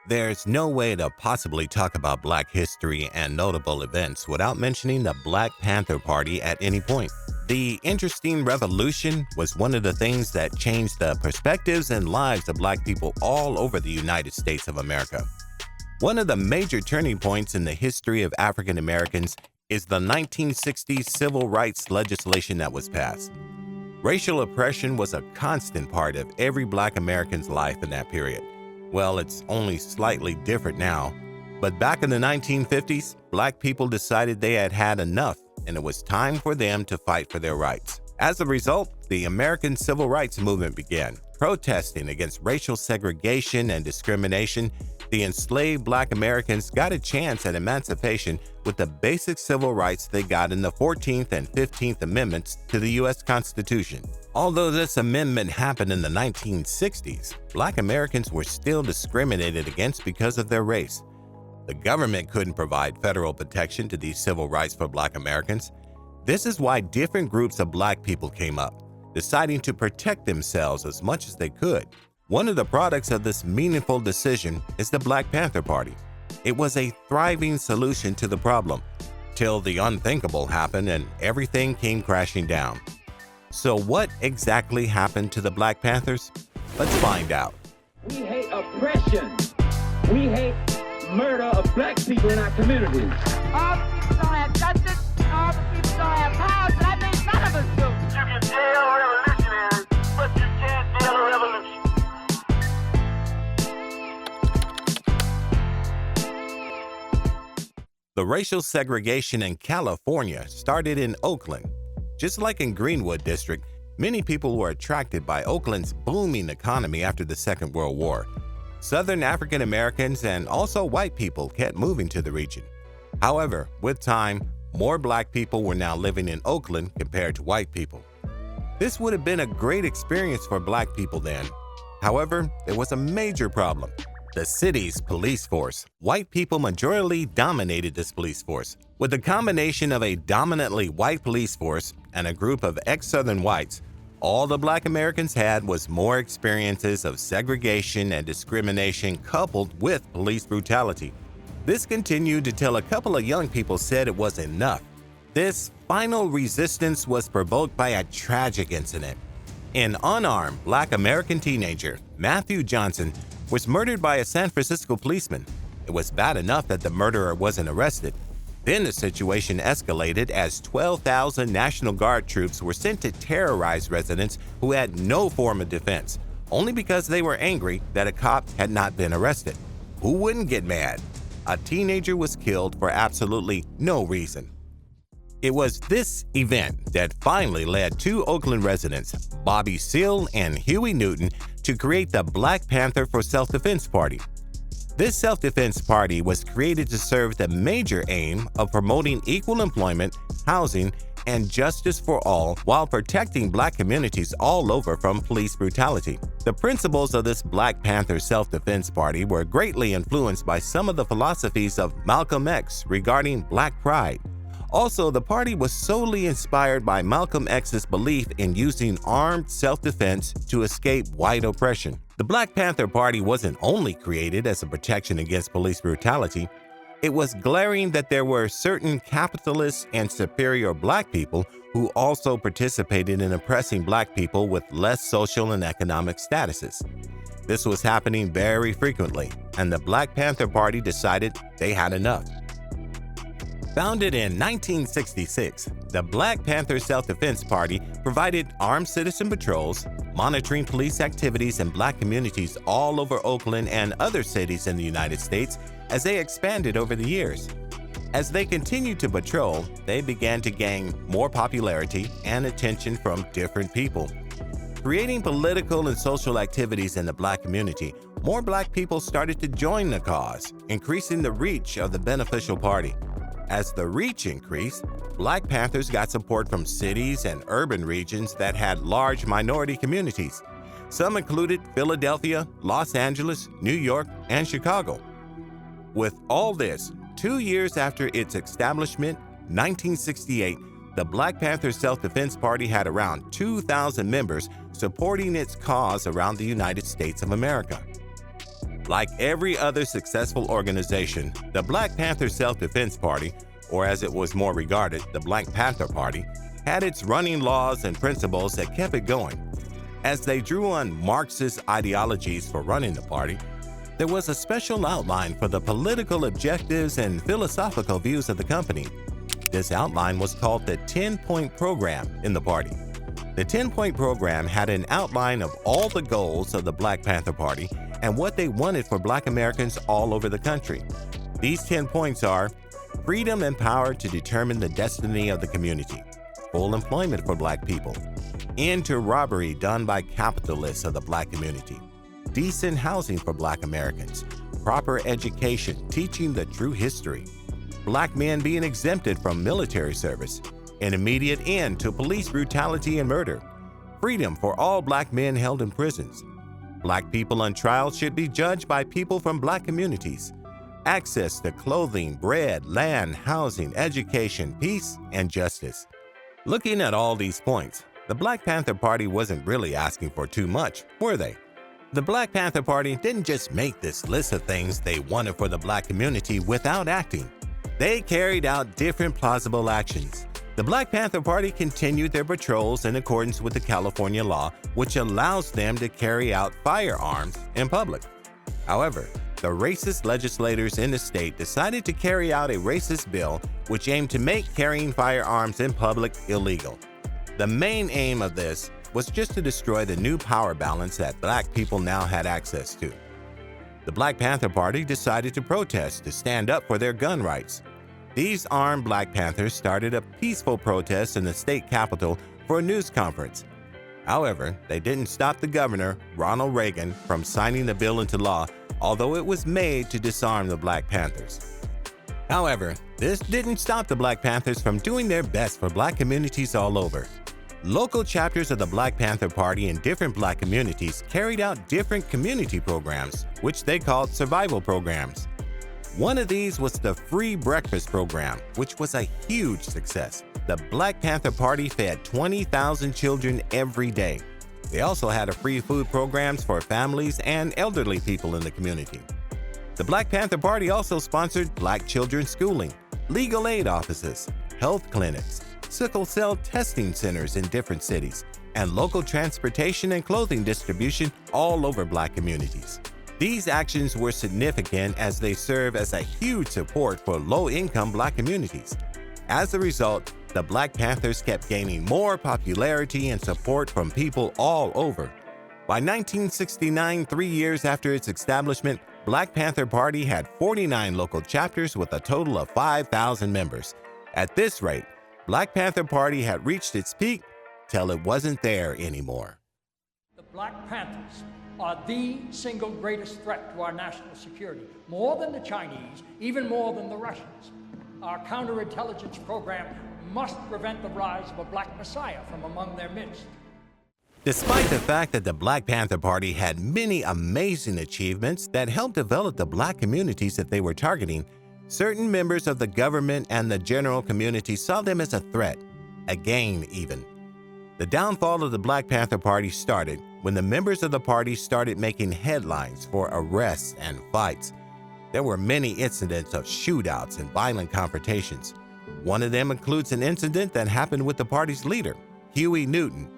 There's no way to possibly talk about Black history and notable events without mentioning the Black Panther Party at any point. The interesting revolution was one of the things that changed the perspectives and lives of Black people all over the United States of America. One of the major turning points in the history of African Americans is the 1960s civil rights legislation that was passed. Racial oppression was a constant part of every Black American's life in that period. Well, it's only slightly different now, but back in the 1950s, Black people decided they had had enough and it was time for them to fight for their rights. As a result, the American Civil Rights Movement began. Protesting against racial segregation and discrimination, the enslaved Black Americans got a chance at emancipation with the basic civil rights they got in the 14th and 15th Amendments to the U.S. Constitution. Although this amendment happened in the 1960s, Black Americans were still discriminated against because of their race. The government couldn't provide federal protection to these civil rights for Black Americans. This is why different groups of Black people came up, deciding to protect themselves as much as they could. One of the products of this meaningful decision is the Black Panther Party. It was a thriving solution to the problem, till the unthinkable happened and everything came crashing down. So what exactly happened to the Black Panthers? Let's find out. We hate oppression. We hate murder of Black people in our communities. All the people don't have justice, all the people don't have power, but that means none of us do. You can jail revolutionaries, but you can't jail a revolution. The racial segregation in California started in Oakland. Just like in Greenwood District, many people were attracted by Oakland's booming economy after the Second World War. Southern African Americans and also white people kept moving to the region. However, with time, more Black people were now living in Oakland compared to white people. This would have been a great experience for Black people then. However, there was a major problem. The city's police force. White people majorly dominated this police force. With the combination of a dominantly white police force and a group of ex-Southern whites, all the Black Americans had was more experiences of segregation and discrimination coupled with police brutality. This continued until a couple of young people said it was enough. This final resistance was provoked by a tragic incident. An unarmed Black American teenager, Matthew Johnson, was murdered by a San Francisco policeman. It was bad enough that the murderer wasn't arrested. Then the situation escalated as 12,000 National Guard troops were sent to terrorize residents who had no form of defense, only because they were angry that a cop had not been arrested. Who wouldn't get mad? A teenager was killed for absolutely no reason. It was this event that finally led two Oakland residents, Bobby Seale and Huey Newton, to create the Black Panther for Self-Defense Party. This self-defense party was created to serve the major aim of promoting equal employment, housing, and justice for all while protecting Black communities all over from police brutality. The principles of this Black Panther Self-Defense Party were greatly influenced by some of the philosophies of Malcolm X regarding Black pride. Also, the party was solely inspired by Malcolm X's belief in using armed self-defense to escape white oppression. The Black Panther Party wasn't only created as a protection against police brutality. It was glaring that there were certain capitalist and superior Black people who also participated in oppressing Black people with less social and economic statuses. This was happening very frequently, and the Black Panther Party decided they had enough. Founded in 1966, the Black Panther Self-Defense Party provided armed citizen patrols, monitoring police activities in Black communities all over Oakland and other cities in the United States as they expanded over the years. As they continued to patrol, they began to gain more popularity and attention from different people. Creating political and social activities in the Black community, more Black people started to join the cause, increasing the reach of the beneficial party. As the reach increased, Black Panthers got support from cities and urban regions that had large minority communities. Some included Philadelphia, Los Angeles, New York, and Chicago. With all this, 2 years after its establishment, 1968, the Black Panther Self-Defense Party had around 2,000 members supporting its cause around the United States of America. Like every other successful organization, the Black Panther Self-Defense Party, or as it was more regarded, the Black Panther Party, had its running laws and principles that kept it going. As they drew on Marxist ideologies for running the party, there was a special outline for the political objectives and philosophical views of the company. This outline was called the 10-Point Program in the party. The 10-Point Program had an outline of all the goals of the Black Panther Party and what they wanted for Black Americans all over the country. These 10 points are: freedom and power to determine the destiny of the community, full employment for Black people, end to robbery done by capitalists of the Black community, decent housing for Black Americans, proper education teaching the true history, Black men being exempted from military service, an immediate end to police brutality and murder, freedom for all Black men held in prisons, Black people on trial should be judged by people from Black communities, access to clothing, bread, land, housing, education, peace, and justice. Looking at all these points, the Black Panther Party wasn't really asking for too much, were they? The Black Panther Party didn't just make this list of things they wanted for the Black community without acting. They carried out different plausible actions. The Black Panther Party continued their patrols in accordance with the California law, which allows them to carry out firearms in public. However, the racist legislators in the state decided to carry out a racist bill which aimed to make carrying firearms in public illegal. The main aim of this was just to destroy the new power balance that Black people now had access to. The Black Panther Party decided to protest to stand up for their gun rights. These armed Black Panthers started a peaceful protest in the state capitol for a news conference. However, they didn't stop the governor, Ronald Reagan, from signing the bill into law, although it was made to disarm the Black Panthers. However, this didn't stop the Black Panthers from doing their best for Black communities all over. Local chapters of the Black Panther Party in different Black communities carried out different community programs, which they called survival programs. One of these was the Free Breakfast Program, which was a huge success. The Black Panther Party fed 20,000 children every day. They also had a free food programs for families and elderly people in the community. The Black Panther Party also sponsored Black children's schooling, legal aid offices, health clinics, sickle cell testing centers in different cities, and local transportation and clothing distribution all over Black communities. These actions were significant as they serve as a huge support for low-income Black communities. As a result, the Black Panthers kept gaining more popularity and support from people all over. By 1969, 3 years after its establishment, Black Panther Party had 49 local chapters with a total of 5,000 members. At this rate, Black Panther Party had reached its peak till it wasn't there anymore. The Black Panthers are the single greatest threat to our national security, more than the Chinese, even more than the Russians. Our counterintelligence program must prevent the rise of a Black Messiah from among their midst. Despite the fact that the Black Panther Party had many amazing achievements that helped develop the Black communities that they were targeting, certain members of the government and the general community saw them as a threat, a gain even. The downfall of the Black Panther Party started when the members of the party started making headlines for arrests and fights. There were many incidents of shootouts and violent confrontations. One of them includes an incident that happened with the party's leader, Huey Newton.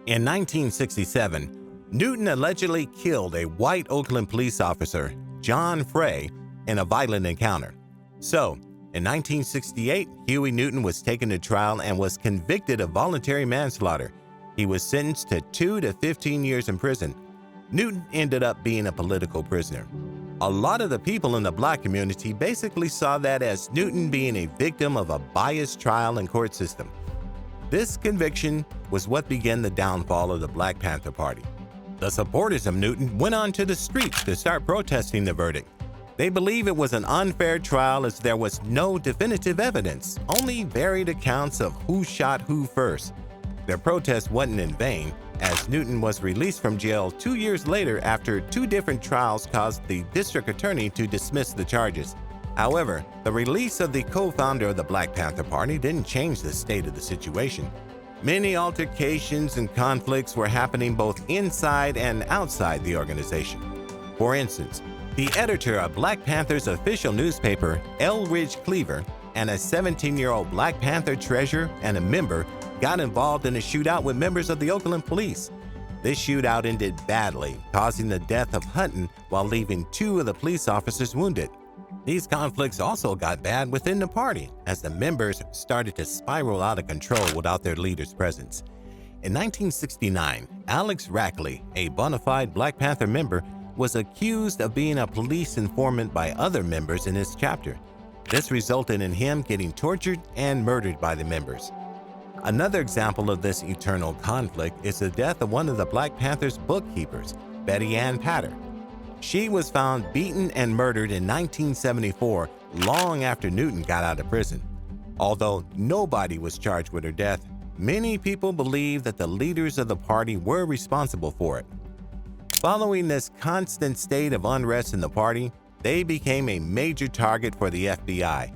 In 1967, Newton allegedly killed a white Oakland police officer, John Frey, in a violent encounter. So, in 1968, Huey Newton was taken to trial and was convicted of voluntary manslaughter. He was sentenced to 2 to 15 years in prison. Newton ended up being a political prisoner. A lot of the people in the Black community basically saw that as Newton being a victim of a biased trial and court system. This conviction was what began the downfall of the Black Panther Party. The supporters of Newton went on to the streets to start protesting the verdict. They believe it was an unfair trial as there was no definitive evidence, only varied accounts of who shot who first. Their protest wasn't in vain, as Newton was released from jail 2 years later after 2 different trials caused the district attorney to dismiss the charges. However, the release of the co-founder of the Black Panther Party didn't change the state of the situation. Many altercations and conflicts were happening both inside and outside the organization. For instance, The editor of Black Panther's official newspaper, El Ridge Cleaver, and a 17-year-old Black Panther treasurer and a member got involved in a shootout with members of the Oakland police. This shootout ended badly, causing the death of Hutton while leaving 2 of the police officers wounded. These conflicts also got bad within the party as the members started to spiral out of control without their leader's presence. In 1969, Alex Rackley, a bona fide Black Panther member, was accused of being a police informant by other members in his chapter. This resulted in him getting tortured and murdered by the members. Another example of this eternal conflict is the death of one of the Black Panther's bookkeepers, Betty Ann Patter. She was found beaten and murdered in 1974, long after Newton got out of prison. Although nobody was charged with her death, many people believe that the leaders of the party were responsible for it. Following this constant state of unrest in the party, they became a major target for the FBI.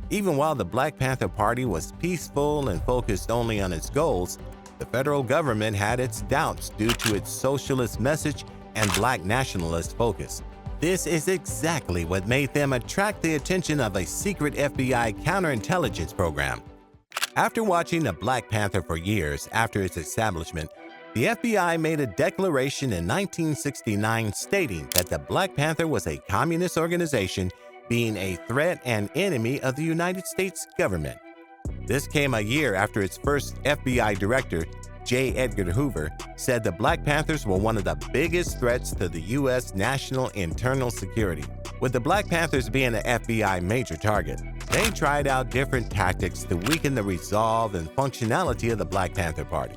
Even while the Black Panther Party was peaceful and focused only on its goals, the federal government had its doubts due to its socialist message and Black nationalist focus. This is exactly what made them attract the attention of a secret FBI counterintelligence program. After watching the Black Panther for years after its establishment, the FBI made a declaration in 1969 stating that the Black Panther was a communist organization being a threat and enemy of the United States government. This came a year after its first FBI director, J. Edgar Hoover, said the Black Panthers were one of the biggest threats to the U.S. national internal security. With the Black Panthers being an FBI major target, they tried out different tactics to weaken the resolve and functionality of the Black Panther Party.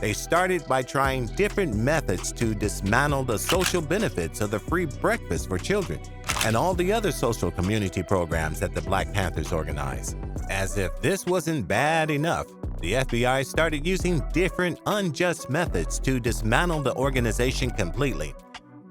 They started by trying different methods to dismantle the social benefits of the free breakfast for children and all the other social community programs that the Black Panthers organize. As if this wasn't bad enough, the FBI started using different unjust methods to dismantle the organization completely.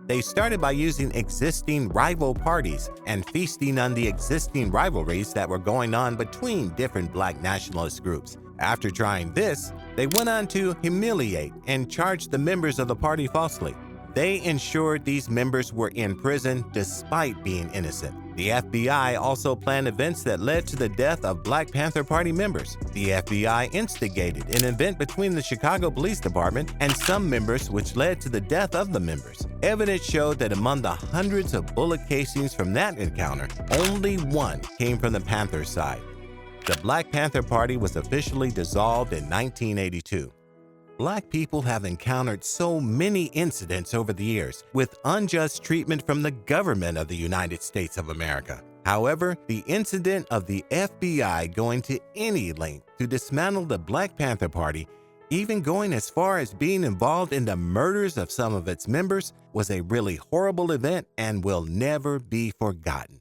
They started by using existing rival parties and feasting on the existing rivalries that were going on between different Black nationalist groups. After trying this, they went on to humiliate and charge the members of the party falsely. They ensured these members were in prison despite being innocent. The FBI also planned events that led to the death of Black Panther Party members. The FBI instigated an event between the Chicago Police Department and some members which led to the death of the members. Evidence showed that among the hundreds of bullet casings from that encounter, only one came from the Panther side. The Black Panther Party was officially dissolved in 1982. Black people have encountered so many incidents over the years with unjust treatment from the government of the United States of America. However, the incident of the FBI going to any length to dismantle the Black Panther Party, even going as far as being involved in the murders of some of its members, was a really horrible event and will never be forgotten.